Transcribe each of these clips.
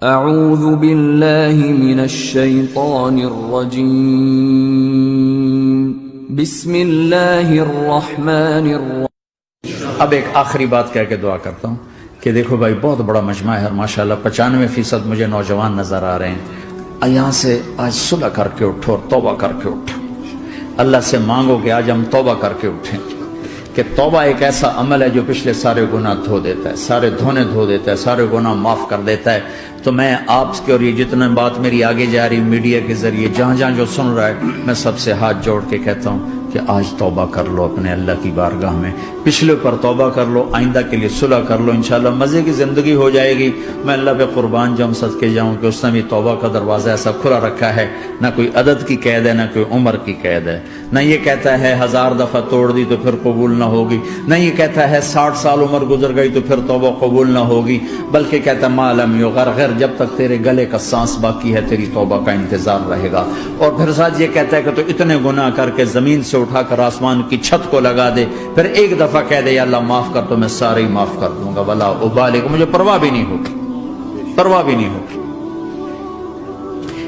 اعوذ باللہ من الشیطان الرجیم بسم اللہ الرحمن الرحیم۔ اب ایک آخری بات کہہ کے دعا کرتا ہوں کہ دیکھو بھائی بہت بڑا مجمع ہے اور ماشاءاللہ 95% مجھے نوجوان نظر آ رہے ہیں۔ یہاں سے آج صلح کر کے اٹھو اور توبہ کر کے اٹھو۔ اللہ سے مانگو کہ آج ہم توبہ کر کے اٹھیں، کہ توبہ ایک ایسا عمل ہے جو پچھلے سارے گناہ دھو دیتا ہے، سارے دھونے دھو دیتا ہے، سارے گناہ معاف کر دیتا ہے۔ تو میں آپ کے اور یہ جتنے بات میری آگے جا رہی میڈیا کے ذریعے جہاں جہاں جو سن رہا ہے، میں سب سے ہاتھ جوڑ کے کہتا ہوں کہ آج توبہ کر لو اپنے اللہ کی بارگاہ میں، پچھلے پر توبہ کر لو، آئندہ کے لیے صلح کر لو، انشاءاللہ مزے کی زندگی ہو جائے گی۔ میں اللہ پہ قربان جاؤں، صدقے جاؤں کہ اس نے بھی توبہ کا دروازہ ایسا کھلا رکھا ہے، نہ کوئی عدد کی قید ہے، نہ کوئی عمر کی قید ہے، نہ یہ کہتا ہے 1000 دفعہ توڑ دی تو پھر قبول نہ ہوگی، نہ یہ کہتا ہے 60 سال عمر گزر گئی تو پھر توبہ قبول نہ ہوگی، بلکہ کہتا ہے ما لم یغرغر، جب تک تیرے گلے کا سانس باقی ہے تیری توبہ کا انتظار رہے گا۔ اور پھر ساتھ یہ کہتا ہے کہ تو اتنے گناہ کر کے زمین سے اٹھا کر آسمان کی چھت کو لگا دے، پھر ایک دفعہ کہہ دے یا اللہ معاف کر تو میں سارے ہی معاف کر دوں گا، ولا ابالغ، مجھے پرواہ بھی نہیں ہوگی، پرواہ بھی نہیں ہوگی۔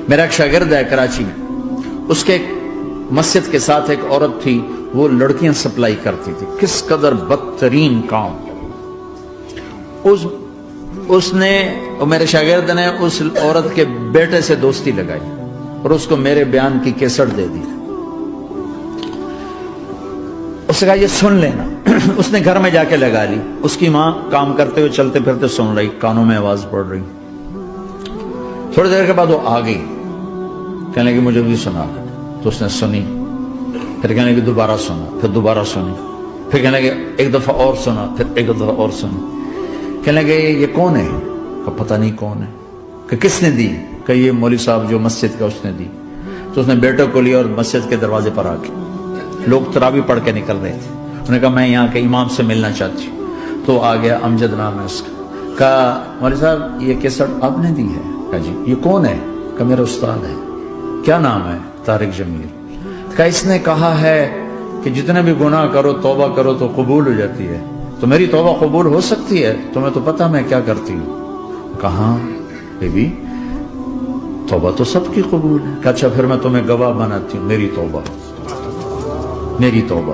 میرا ایک شاگرد ہے کراچی میں، اس کے مسجد کے ساتھ ایک عورت تھی، وہ لڑکیاں سپلائی کرتی تھی، کس قدر بدترین کام۔ اس نے، میرے شاگرد نے اس عورت کے بیٹے سے دوستی لگائی اور اس کو میرے بیان کی کیسٹ دے دی۔ اس نے کہا یہ سن لینا۔ اس نے گھر میں جا کے لگا لی، اس کی ماں کام کرتے ہوئے چلتے پھرتے سن رہی، کانوں میں آواز پڑ رہی۔ تھوڑی دیر کے بعد وہ آ گئی، کہنے لگی مجھے بھی سنا، تو اس نے سنی، پھر کہنے لگی دوبارہ سنا، پھر دوبارہ سنی، پھر کہنے لگی ایک دفعہ اور سنا، پھر ایک دفعہ اور سنی۔ کہنے لگے یہ کون ہے؟ کہ پتہ نہیں کون ہے۔ کہ کس نے دی؟ کہ یہ مولوی صاحب جو مسجد کا اس نے دی۔ تو اس نے بیٹے کو لیا اور مسجد کے دروازے پر آ کے، لوگ تراویح پڑھ کے نکل رہے تھے، انہوں نے کہا میں یہاں کے امام سے ملنا چاہتی ہوں۔ تو آ گیا، امجد نام ہے اس کا۔ کہا مولوی صاحب یہ کیسٹ آپ نے دی ہے؟ کہا جی۔ یہ کون ہے؟ کہ میرا استاد ہے۔ کیا نام ہے؟ طارق جمیل۔ کہا اس نے کہا ہے کہ جتنے بھی گناہ کرو توبہ کرو تو قبول ہو جاتی ہے، تو میری توبہ قبول ہو سکتی ہے؟ تمہیں تو پتہ میں کیا کرتی ہوں۔ کہا بی بی توبہ تو سب کی قبول ہے۔ کہ اچھا پھر میں تمہیں گواہ بناتی ہوں، میری توبہ، میری توبہ۔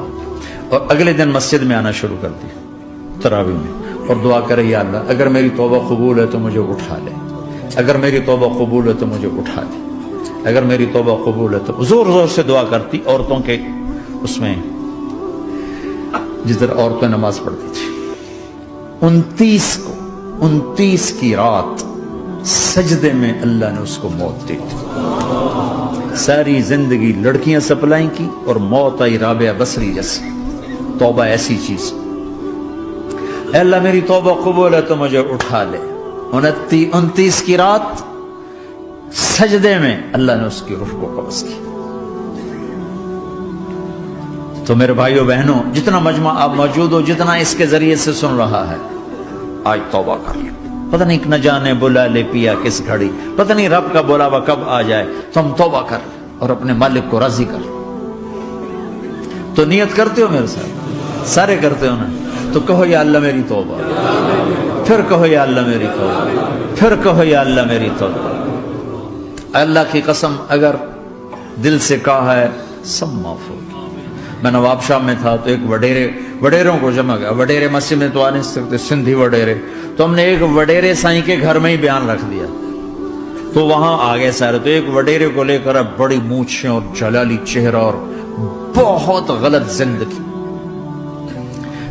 اور اگلے دن مسجد میں آنا شروع کر دی تراویح میں، اور دعا کرے یا اللہ اگر میری توبہ قبول ہے تو مجھے اٹھا لے، اگر میری توبہ قبول ہے تو مجھے اٹھا لے، اگر میری توبہ قبول ہے تو زور زور سے دعا کرتی۔ عورتوں کے اس میں جس طرح عورتیں نماز پڑھتی تھی، 29 کی رات سجدے میں اللہ نے اس کو موت دی تھی۔ ساری زندگی لڑکیاں سپلائی کی اور موت آئی رابعہ بصری جیسی۔ توبہ ایسی چیز، اے اللہ میری توبہ قبول ہے تو مجھے اٹھا لے۔ 29 کی رات سجدے میں اللہ نے اس کی روح کو قبض کی۔ تو میرے بھائیوں بہنوں، جتنا مجمع آپ موجود ہو، جتنا اس کے ذریعے سے سن رہا ہے، آج توبہ کر لیں۔ پتہ نہیں نہ جانے بلا لے پیا کس گھڑی، پتہ نہیں رب کا بلاوا کب آ جائے، تو ہم توبہ کر اور اپنے مالک کو راضی کر۔ تو نیت کرتے ہو میرے ساتھ؟ سارے کرتے ہو نا؟ تو کہو یا اللہ میری توبہ، پھر کہو یا اللہ میری توبہ، پھر کہو یا اللہ میری توبہ۔ اللہ کی قسم اگر دل سے کہا ہے سب معاف ہوگی۔ میں نواب شاہ میں تھا تو ایک وڈیروں کو جمع گیا، وڈیرے مسجد میں تو آ نہیں سکتے، سندھی وڈیرے، تو ہم نے ایک وڈیرے سائیں کے گھر میں ہی بیان رکھ دیا، تو وہاں آ گئے سارے۔ تو ایک وڈیرے کو لے کر بڑی مونچھیں اور جلالی چہرہ اور بہت غلط زندگی،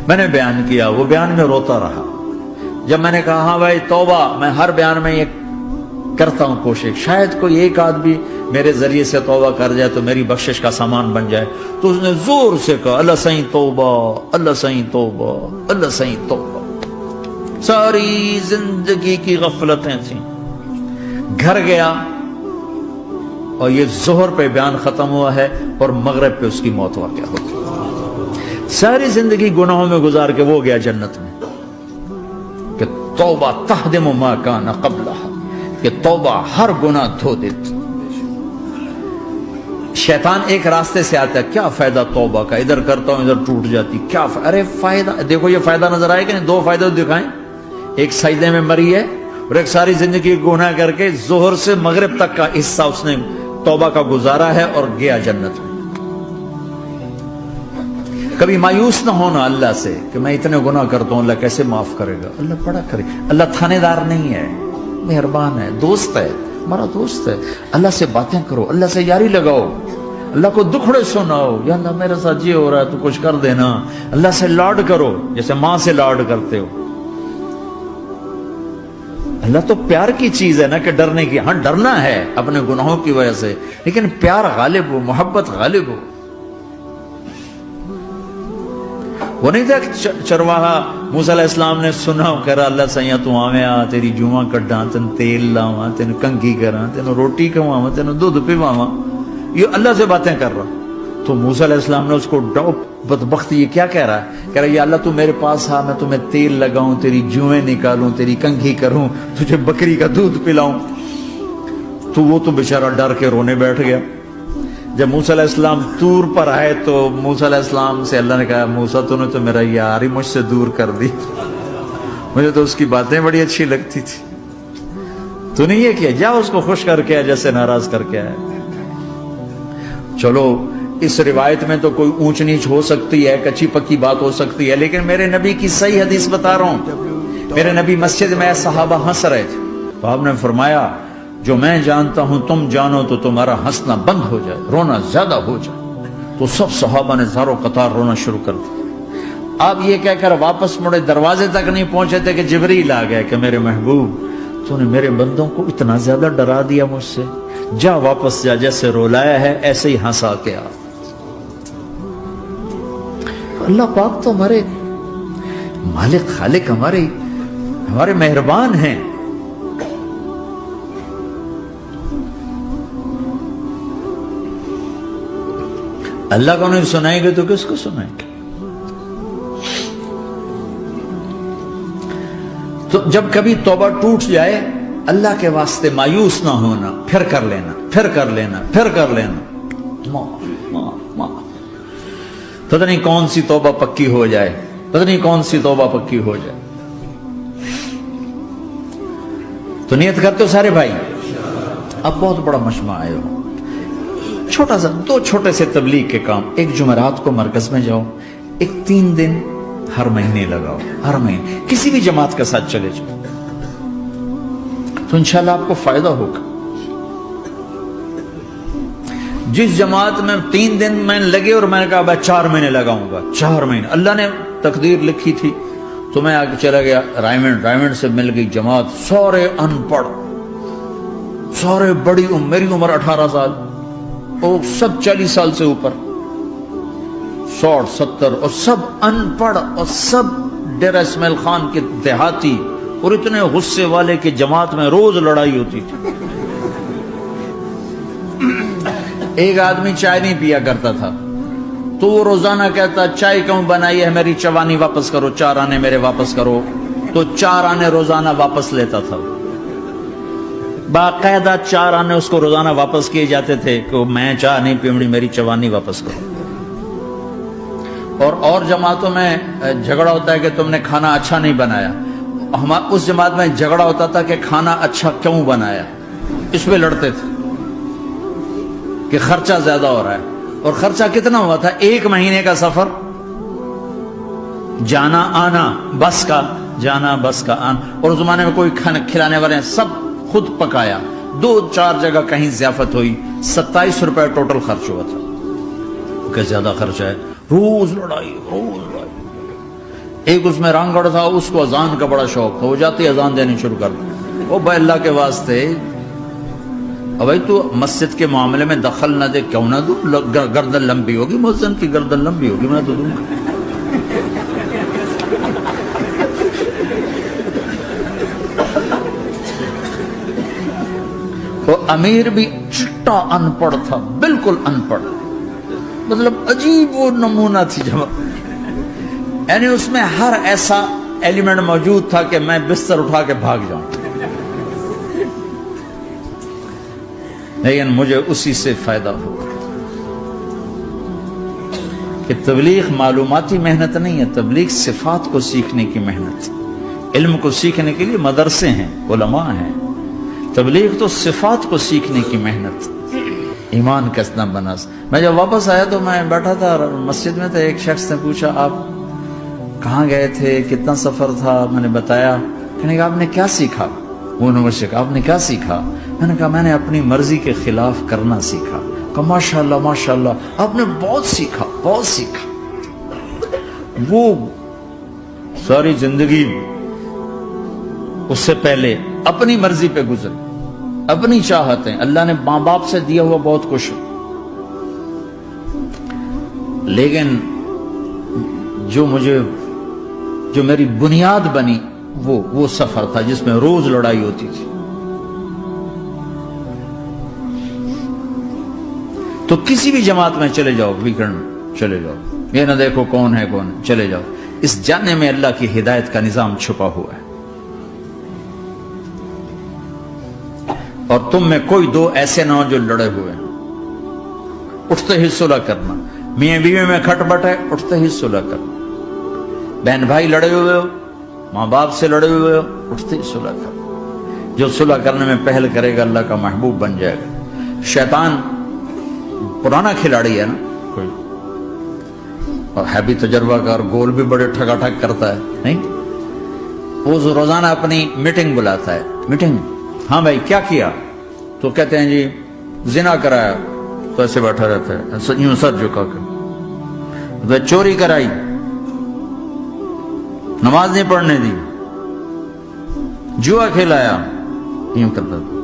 میں نے بیان کیا، وہ بیان میں روتا رہا۔ جب میں نے کہا ہاں بھائی توبہ، میں ہر بیان میں یہ کرتا ہوں کوشش، شاید کوئی ایک آدمی میرے ذریعے سے توبہ کر جائے تو میری بخشش کا سامان بن جائے۔ تو اس نے زور سے کہا اللہ سائیں توبہ، اللہ سائیں توبہ، اللہ سائیں توبہ۔ ساری زندگی کی غفلتیں تھیں۔ گھر گیا اور یہ ظہر پہ بیان ختم ہوا ہے اور مغرب پہ اس کی موت واقع ہو گئی۔ ساری زندگی گناہوں میں گزار کے وہ گیا جنت میں، کہ توبہ تہدم ما کان قبلہا، کہ توبہ ہر گناہ دھو دیتی۔ شیطان ایک راستے سے آتا ہے، کیا فائدہ توبہ کا، ادھر کرتا ہوں ادھر ٹوٹ جاتی، کیا ارے فائدہ، دیکھو یہ فائدہ نظر آئے کہ نہیں؟ 2 فائدے دکھائیں، ایک سجدے میں مری ہے، اور ایک ساری زندگی گناہ کر کے ظہر سے مغرب تک کا حصہ اس نے توبہ کا گزارا ہے اور گیا جنت میں. کبھی مایوس نہ ہونا اللہ سے کہ میں اتنے گناہ کرتا ہوں، اللہ کیسے معاف کرے گا. اللہ بڑا کرے. اللہ تھانے دار نہیں ہے، مہربان ہے، دوست ہے، ہمارا دوست ہے. اللہ سے باتیں کرو، اللہ سے یاری لگاؤ، اللہ کو دکھڑے سناؤ. یا اللہ میرے ساتھ یہ ہو رہا ہے تو کچھ کر دینا. اللہ سے لاڈ کرو جیسے ماں سے لاڈ کرتے ہو. اللہ تو پیار کی چیز ہے نا کہ ڈرنے کی. ہاں ڈرنا ہے اپنے گناہوں کی وجہ سے، لیکن پیار غالب ہو، محبت غالب ہو. وہ نہیں تھا چرواہا موسیٰ علیہ السلام نے سنا، کہہ رہا اللہ سیاں تو آویں آ تیری جوہاں کڈاں، تین تیل لاواں، تین کنگھی کراں، تین روٹی کھواواں، تین دودھ پیواواں. یہ اللہ سے باتیں کر رہا. تو موسیٰ علیہ السلام نے اس کو بدبخت یہ کیا کہہ رہا ہے؟ کہہ رہا ہے یا اللہ تو میرے پاس آ، میں تمہیں تیل لگاؤں، تیری جوئیں نکالوں، تیری کنگھی کروں، تجھے بکری کا دودھ پلاؤں. تو وہ تو بیچارہ ڈر کے رونے بیٹھ گیا. جب موسیٰ علیہ السلام طور پر آئے تو موسیٰ علیہ السلام سے اللہ نے کہا موسیٰ تو نے تو میرا یار ہی مجھ سے دور کر دی، مجھے تو اس کی باتیں بڑی اچھی لگتی تھی. تو نے یہ کیا، جا اس کو خوش کر کے جیسے ناراض کر کے آئے. چلو اس روایت میں تو کوئی اونچ نیچ ہو سکتی ہے، کچی پکی بات ہو سکتی ہے، لیکن میرے نبی کی صحیح حدیث بتا رہا ہوں. میرے نبی مسجد میں صحابہ ہنس رہے تھے تو آپ نے فرمایا جو میں جانتا ہوں تم جانو تو تمہارا ہنسنا بند ہو جائے، رونا زیادہ ہو جائے. تو سب صحابہ نے زاروں قطار رونا شروع کر دیا. آپ یہ کہہ کر واپس مڑے، دروازے تک نہیں پہنچے تھے کہ جبریل آ گئے کہ میرے محبوب تو نے میرے بندوں کو اتنا زیادہ ڈرا دیا مجھ سے، جا واپس جا، جیسے رولایا ہے ایسے ہی ہنسا کے آ. اللہ پاک تو ہمارے مالک خالق، ہمارے مہربان ہیں. اللہ کو نہیں سنائیں گے تو کس کو سنائیں گے؟ تو جب کبھی توبہ ٹوٹ جائے اللہ کے واسطے مایوس نہ ہونا، پھر کر لینا، پھر کر لینا، پھر کر لینا. پتہ نہیں کون سی توبہ پکی ہو جائے، پتہ نہیں کون سی توبہ پکی ہو جائے. تو نیت کرتے ہو سارے بھائی؟ اب بہت بڑا مجمع آئے ہو، چھوٹا سا دو چھوٹے سے تبلیغ کے کام. ایک جمعرات کو مرکز میں جاؤ، ایک 3 دن ہر مہینے لگاؤ، ہر مہینے کسی بھی جماعت کے ساتھ چلے جاؤ تو انشاءاللہ آپ کو فائدہ ہوگا. جس جماعت میں 3 دن میں لگے اور میں نے کہا 4 مہینے لگاؤں گا، 4 مہینے اللہ نے تقدیر لکھی تھی تو میں آگے چلا گیا رائمنڈ سے مل گئی جماعت، سارے ان پڑھ، سارے بڑی میری عمر 18 سال اور سب 40 سال سے اوپر، 60 70 اور سب ان پڑھ اور سب ڈیرہ اسماعیل خان کے دیہاتی اور اتنے غصے والے کہ جماعت میں روز لڑائی ہوتی تھی. ایک آدمی چائے نہیں پیا کرتا تھا تو وہ روزانہ کہتا چائے کیوں بنائی ہے میری چوانی واپس کرو، 4 آنے میرے واپس کرو. تو 4 آنے روزانہ واپس لیتا تھا، باقاعدہ 4 آنے اس کو روزانہ واپس کیے جاتے تھے کہ میں چائے نہیں پیمڑی، میری چوانی واپس کرو. اور جماعتوں میں جھگڑا ہوتا ہے کہ تم نے کھانا اچھا نہیں بنایا. اس جماعت میں جھگڑا ہوتا تھا کہ کھانا اچھا کیوں بنایا، اس پہ لڑتے تھے کہ خرچہ زیادہ ہو رہا ہے. اور خرچہ کتنا ہوا تھا؟ 1 مہینے کا سفر، جانا آنا بس کا، جانا بس کا آنا. اور اس زمانے میں کوئی کھانا کھلانے والے ہیں، سب خود پکایا. 2-4 جگہ کہیں ضیافت ہوئی، 27 روپے ٹوٹل خرچ ہوا تھا. کہ زیادہ خرچہ ہے، روز لڑائی. ایک اس میں رانگڑ تھا، اس کو اذان کا بڑا شوق تھا، وہ جاتی اذان دینی شروع کر دی. وہ بھائی اللہ کے واسطے بھائی تو مسجد کے معاملے میں دخل نہ دے، کیوں نہ دوں؟ گردن لمبی ہوگی، مؤذن کی گردن لمبی ہوگی، میں تو دوں گا. وہ امیر بھی چٹا ان پڑھ تھا، بالکل ان پڑھ، مطلب عجیب وہ نمونہ تھی جماعت. یعنی اس میں ہر ایسا ایلیمنٹ موجود تھا کہ میں بستر اٹھا کے بھاگ جاؤں، لیکن مجھے اسی سے فائدہ ہوا. کہ تبلیغ معلوماتی محنت نہیں ہے، تبلیغ صفات کو سیکھنے کی محنت. علم کو سیکھنے کے لیے مدرسے ہیں، علماء ہیں. تبلیغ تو صفات کو سیکھنے کی محنت، ایمان کسنا بناس. میں جب واپس آیا تو میں بیٹھا تھا مسجد میں، تو ایک شخص نے پوچھا آپ کہاں گئے تھے، کتنا سفر تھا. میں نے بتایا. کہنے کہا آپ نے کیا سیکھا؟ انہوں نے مجھ سے کہا آپ نے کیا سیکھا؟ میں نے کہا میں نے اپنی مرضی کے خلاف کرنا سیکھا. کہا ماشاءاللہ ماشاءاللہ آپ نے بہت سیکھا، بہت سیکھا. وہ ساری زندگی اس سے پہلے اپنی مرضی پہ گزر، اپنی چاہتیں. اللہ نے ماں باپ سے دیا ہوا بہت کچھ، لیکن جو میری بنیاد بنی وہ سفر تھا جس میں روز لڑائی ہوتی تھی. تو کسی بھی جماعت میں چلے جاؤ، ویکنڈ میں چلے جاؤ، یہ نہ دیکھو کون ہے کون ہے، چلے جاؤ. اس جاننے میں اللہ کی ہدایت کا نظام چھپا ہوا ہے. اور تم میں کوئی دو ایسے نہ ہو جو لڑے ہوئے ہیں. اٹھتے ہی صلح کرنا. میاں بیوی میں کھٹ بٹ ہے، اٹھتے ہی صلح کرنا. بہن بھائی لڑے ہوئے ہو، ماں باپ سے لڑے ہوئے ہو، اٹھتے ہی صلح کرنا. جو صلح کرنے میں پہل کرے گا اللہ کا محبوب بن جائے گا. شیطان پرانا کھلاڑی ہے نا کوئی، اور ہے بھی تجربہ کار، گول بھی بڑے ٹھگا ٹھگ کرتا ہے. نہیں، وہ روزانہ اپنی میٹنگ بلاتا ہے. میٹنگ، ہاں بھائی کیا کیا؟ تو کہتے ہیں جی زنا کرایا. تو ایسے بیٹھا رہتا ہے یوں سر جھکا کر. چوری کرائی، نماز نہیں پڑھنے دی، جوا کھلایا، یوں کرتا تھا.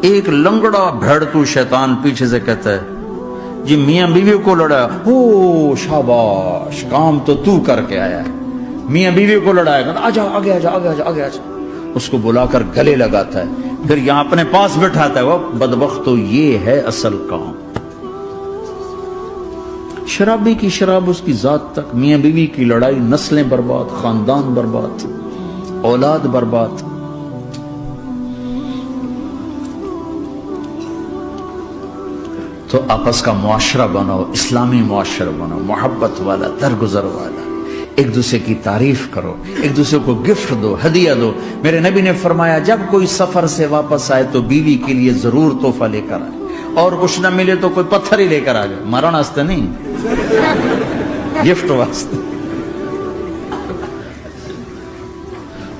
ایک لنگڑا بھیڑتو شیطان پیچھے سے کہتا ہے جی میاں بیوی کو لڑایا. او شاباش، کام تو کر کے آیا ہے. میاں بیوی کو لڑایا، آجا آگے آجا آگے آجا آگے آجا. اس کو بلا کر گلے لگاتا ہے، پھر یہاں اپنے پاس بٹھاتا ہے. وہ بدبخت، تو یہ ہے اصل کام. شرابی کی شراب اس کی ذات تک، میاں بیوی کی لڑائی، نسلیں برباد، خاندان برباد، اولاد برباد. تو آپس کا معاشرہ بناؤ، اسلامی معاشرہ بناؤ، محبت والا، درگزر والا. ایک دوسرے کی تعریف کرو، ایک دوسرے کو گفٹ دو، ہدیہ دو. میرے نبی نے فرمایا جب کوئی سفر سے واپس آئے تو بیوی کے لیے ضرور تحفہ لے کر آئے، اور کچھ نہ ملے تو کوئی پتھر ہی لے کر آ جائے. مرن واسطے نہیں، گفٹ واسطے.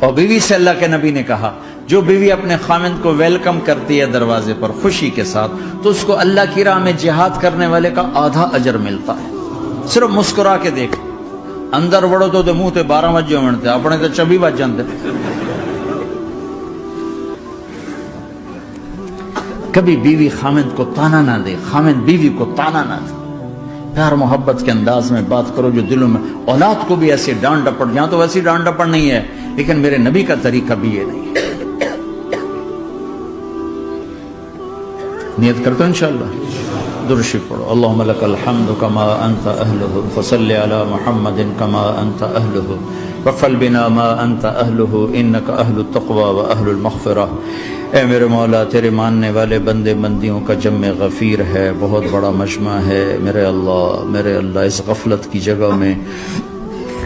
اور بیوی سے اللہ کے نبی نے کہا جو بیوی اپنے خامند کو ویلکم کرتی ہے دروازے پر خوشی کے ساتھ، تو اس کو اللہ کی راہ میں جہاد کرنے والے کا آدھا اجر ملتا ہے. صرف مسکرا کے دیکھ. اندر وڑو تو منہ تے 12 بجے منتے، اپنے تو 24 بج جاندے. کبھی بیوی خامند کو تانا نہ دے، خامند بیوی کو تانا نہ دے. پیار محبت کے انداز میں بات کرو جو دلوں میں. اولاد کو بھی ایسے ڈانٹ ڈپٹ، یہاں تو ویسی ڈانٹ ڈپٹ نہیں ہے، لیکن میرے نبی کا طریقہ بھی یہ نہیں ہے. نیت کرتے ہو انشاءاللہ. درشی پڑھو. اللہم لک الحمد کما انت اہلہ، فصل علی محمد کما انت اہلہ، وفل بنا ما انت اہلہ، انک اہل التقوی و اہل المغفرہ. اے میرے مولا، تیرے ماننے والے بندے بندیوں کا جمع غفیر ہے، بہت بڑا مجمع ہے. میرے اللہ اس غفلت کی جگہ میں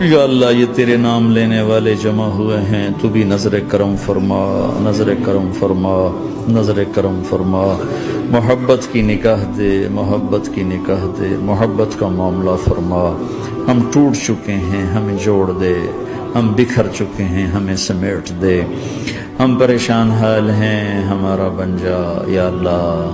یا اللہ یہ تیرے نام لینے والے جمع ہوئے ہیں، تو بھی نظر کرم فرما، نظر کرم فرما، نظر کرم فرما. محبت کی نکاح دے، محبت کی نکاح دے، محبت کا معاملہ فرما. ہم ٹوٹ چکے ہیں، ہمیں جوڑ دے. ہم بکھر چکے ہیں، ہمیں سمیٹ دے. ہم پریشان حال ہیں، ہمارا بن جا یا اللہ.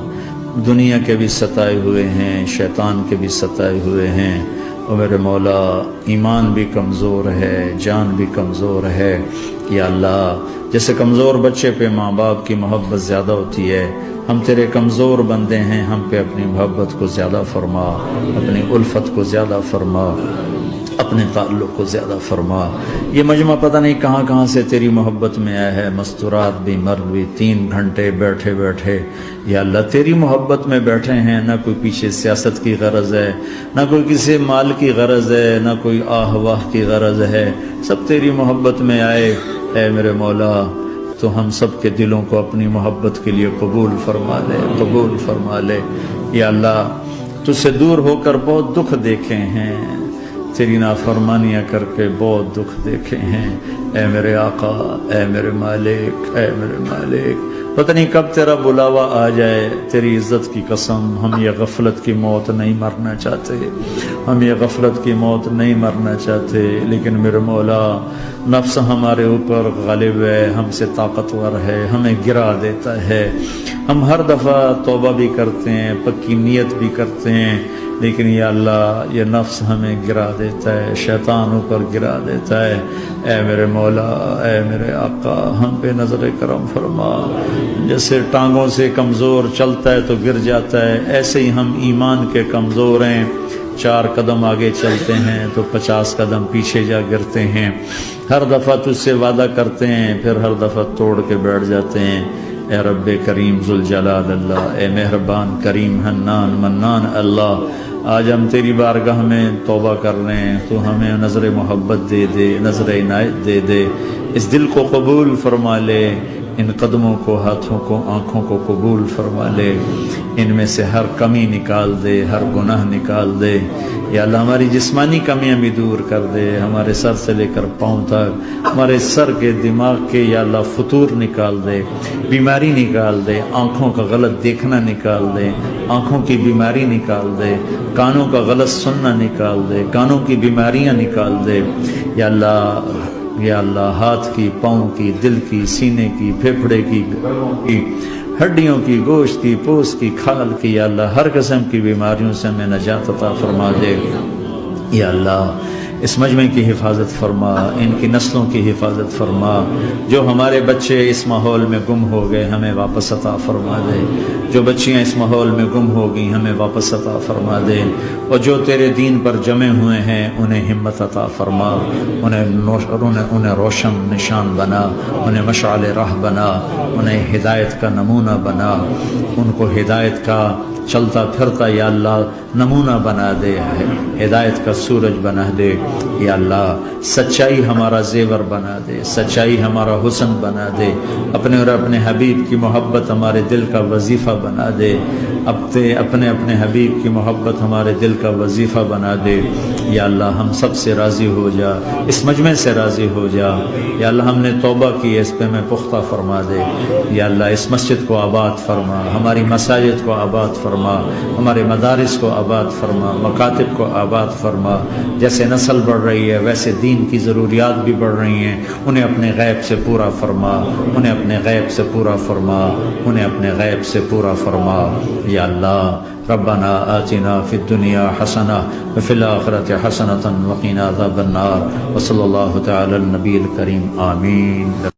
دنیا کے بھی ستائے ہوئے ہیں، شیطان کے بھی ستائے ہوئے ہیں. اور میرے مولا ایمان بھی کمزور ہے، جان بھی کمزور ہے یا اللہ. جیسے کمزور بچے پہ ماں باپ کی محبت زیادہ ہوتی ہے، ہم تیرے کمزور بندے ہیں، ہم پہ اپنی محبت کو زیادہ فرما، اپنی الفت کو زیادہ فرما، اپنے تعلق کو زیادہ فرما. یہ مجمع پتہ نہیں کہاں کہاں سے تیری محبت میں آیا ہے. مستورات بھی، مرد بھی، 3 گھنٹے بیٹھے بیٹھے یا اللہ تیری محبت میں بیٹھے ہیں. نہ کوئی پیچھے سیاست کی غرض ہے، نہ کوئی کسی مال کی غرض ہے، نہ کوئی آہ واہ کی غرض ہے. سب تیری محبت میں آئے. اے میرے مولا تو ہم سب کے دلوں کو اپنی محبت کے لیے قبول فرما لے، قبول فرما لے. یا اللہ تجھ سے دور ہو کر بہت دکھ دیکھے ہیں، تیری نافرمانیاں کر کے بہت دکھ دیکھے ہیں، اے میرے آقا، اے میرے مالک، اے میرے مالک، پتہ نہیں کب تیرا بلاوا آ جائے، تیری عزت کی قسم ہم یہ غفلت کی موت نہیں مرنا چاہتے، ہم یہ غفلت کی موت نہیں مرنا چاہتے، لیکن میرے مولا نفس ہمارے اوپر غالب ہے، ہم سے طاقتور ہے، ہمیں گرا دیتا ہے، ہم ہر دفعہ توبہ بھی کرتے ہیں، پکی نیت بھی کرتے ہیں، لیکن یا اللہ یہ نفس ہمیں گرا دیتا ہے، شیطان اوپر گرا دیتا ہے، اے میرے مولا، اے میرے آقا، ہم پہ نظر کرم فرما، جیسے ٹانگوں سے کمزور چلتا ہے تو گر جاتا ہے، ایسے ہی ہم ایمان کے کمزور ہیں، 4 قدم آگے چلتے ہیں تو 50 قدم پیچھے جا گرتے ہیں، ہر دفعہ تجھ سے وعدہ کرتے ہیں پھر ہر دفعہ توڑ کے بیٹھ جاتے ہیں، اے رب کریم ذوالجلال اللہ، اے مہربان کریم حنان منان اللہ، آج ہم تیری بارگاہ میں توبہ کر رہے ہیں، تو ہمیں نظر محبت دے دے، نظر عنایت دے دے، اس دل کو قبول فرما لے، ان قدموں کو، ہاتھوں کو، آنکھوں کو قبول فرما لے، ان میں سے ہر کمی نکال دے، ہر گناہ نکال دے، یا اللہ ہماری جسمانی کمیاں بھی دور کر دے، ہمارے سر سے لے کر پاؤں تک، ہمارے سر کے دماغ کے یا اللہ فطور نکال دے، بیماری نکال دے، آنکھوں کا غلط دیکھنا نکال دے، آنکھوں کی بیماری نکال دے، کانوں کا غلط سننا نکال دے، کانوں کی بیماریاں نکال دے، یا اللہ، یا اللہ ہاتھ کی، پاؤں کی، دل کی، سینے کی، پھیپھڑے کی، گردوں کی، ہڈیوں کی، گوشت کی، پوست کی، کھال کی، یا اللہ ہر قسم کی بیماریوں سے ہمیں نجات عطا فرما دے، یا اللہ اس مجمع کی حفاظت فرما، ان کی نسلوں کی حفاظت فرما، جو ہمارے بچے اس ماحول میں گم ہو گئے ہمیں واپس عطا فرما دے، جو بچیاں اس ماحول میں گم ہو گئی ہمیں واپس عطا فرما دے، اور جو تیرے دین پر جمع ہوئے ہیں انہیں ہمت عطا فرما، انہیں روشن نشان بنا، انہیں مشعل راہ بنا، انہیں ہدایت کا نمونہ بنا، ان کو ہدایت کا چلتا پھرتا یا اللہ نمونہ بنا دے، ہدایت کا سورج بنا دے، یا اللہ سچائی ہمارا زیور بنا دے، سچائی ہمارا حسن بنا دے، اپنے اور اپنے حبیب کی محبت ہمارے دل کا وظیفہ بنا دے، اپنے حبیب کی محبت ہمارے دل کا وظیفہ بنا دے، یا اللہ ہم سب سے راضی ہو جا، اس مجمع سے راضی ہو جا، یا اللہ ہم نے توبہ کی ہے اس پہ میں پختہ فرما دے، یا اللہ اس مسجد کو آباد فرما، ہماری مساجد کو آباد فرما، ہمارے مدارس کو آباد فرما، مکاتب کو آباد فرما، جیسے نسل بڑھ رہی ہے ویسے دین کی ضروریات بھی بڑھ رہی ہیں، انہیں اپنے غیب سے پورا فرما، انہیں اپنے غیب سے پورا فرما، انہیں اپنے غیب سے پورا فرما، یا اللہ ربنا آتنا فی الدنیا حسنہ وفی الآخرۃ حسنۃ وقنا عذاب النار، وصلی اللہ تعالی النبی الکریم، آمین۔